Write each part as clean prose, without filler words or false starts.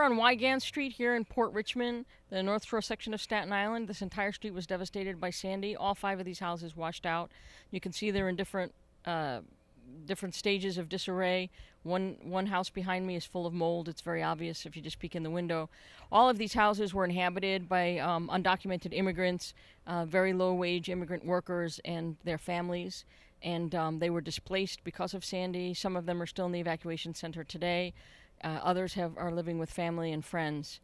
we're on Wygant Street here in Port Richmond, the North Shore section of Staten Island. This entire street was devastated by Sandy. All 5 of these houses washed out. You can see they're in different stages of disarray. One house behind me is full of mold. It's very obvious if you just peek in the window. All of these houses were inhabited by undocumented immigrants, very low-wage immigrant workers and their families. And they were displaced because of Sandy. Some of them are still in the evacuation center today. Others are living with family and friends.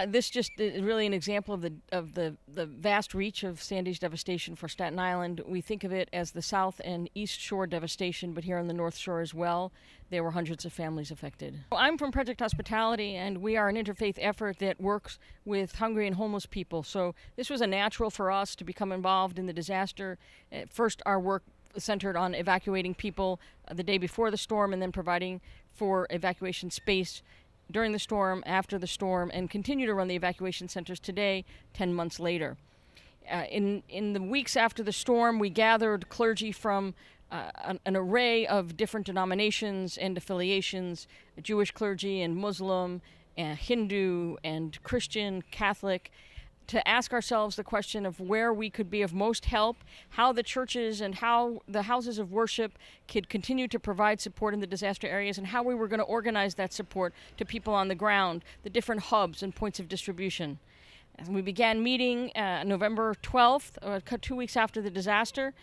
This just is really an example of the vast reach of Sandy's devastation for Staten Island. We think of it as the South and East Shore devastation, but here on the North Shore as well, there were hundreds of families affected. I'm from Project Hospitality, and we are an interfaith effort that works with hungry and homeless people. So this was a natural for us to become involved in the disaster. At first, our work centered on evacuating people the day before the storm and then providing for evacuation space during the storm, after the storm, and continue to run the evacuation centers today, 10 months later. In the weeks after the storm, we gathered clergy from an array of different denominations and affiliations, Jewish clergy and Muslim, and Hindu and Christian, Catholic, to ask ourselves the question of where we could be of most help, how the churches and how the houses of worship could continue to provide support in the disaster areas, and how we were going to organize that support to people on the ground, the different hubs and points of distribution. And we began meeting November 12th, 2 weeks after the disaster.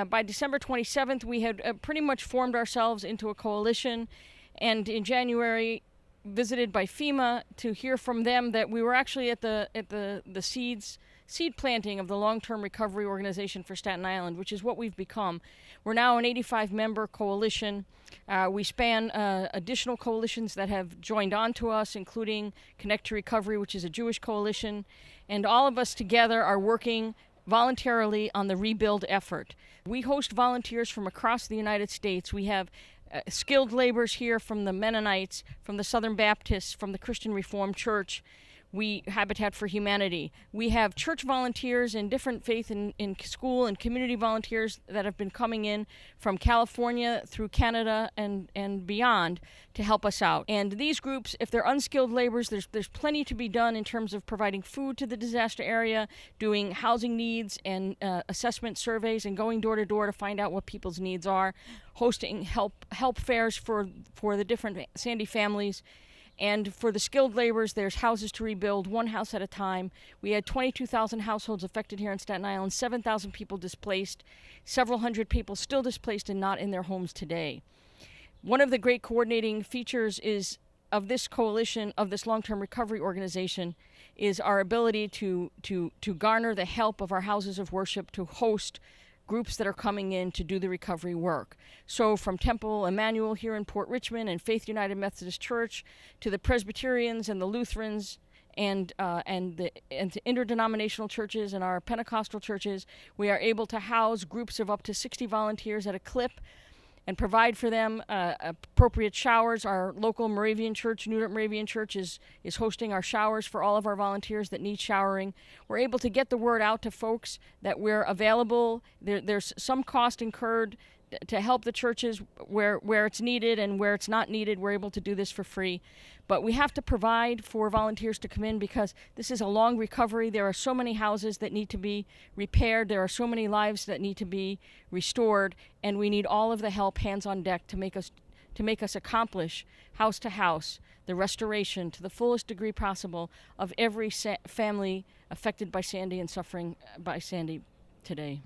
By December 27th, we had pretty much formed ourselves into a coalition, and in January, visited by FEMA to hear from them that we were actually at the seed planting of the Long-Term Recovery Organization for Staten Island, which is what we've become. We're now an 85-member coalition. We span additional coalitions that have joined on to us, including Connect to Recovery, which is a Jewish coalition, and all of us together are working voluntarily on the rebuild effort. We host volunteers from across the United States. We have skilled laborers here from the Mennonites, from the Southern Baptists, from the Christian Reformed Church, Habitat for Humanity. We have church volunteers and different faith in school and community volunteers that have been coming in from California through Canada and beyond to help us out. And these groups, if they're unskilled laborers, there's plenty to be done in terms of providing food to the disaster area, doing housing needs and assessment surveys, and going door to door to find out what people's needs are, hosting help fairs for the different Sandy families. And for the skilled laborers, there's houses to rebuild, one house at a time. We had 22,000 households affected here in Staten Island, 7,000 people displaced, several hundred people still displaced and not in their homes today. One of the great coordinating features of this coalition, of this long-term recovery organization, is our ability to garner the help of our houses of worship to host groups that are coming in to do the recovery work. So from Temple Emmanuel here in Port Richmond and Faith United Methodist Church to the Presbyterians and the Lutherans and to interdenominational churches and our Pentecostal churches, we are able to house groups of up to 60 volunteers at a clip and provide for them appropriate showers. Our local Moravian church, New York Moravian Church, is hosting our showers for all of our volunteers that need showering. We're able to get the word out to folks that we're available. There's some cost incurred to help the churches where it's needed, and where it's not needed, we're able to do this for free. But we have to provide for volunteers to come in because this is a long recovery. There are so many houses that need to be repaired. There are so many lives that need to be restored, and we need all of the help, hands on deck, to make us accomplish house to house the restoration to the fullest degree possible of every family affected by Sandy and suffering by Sandy today.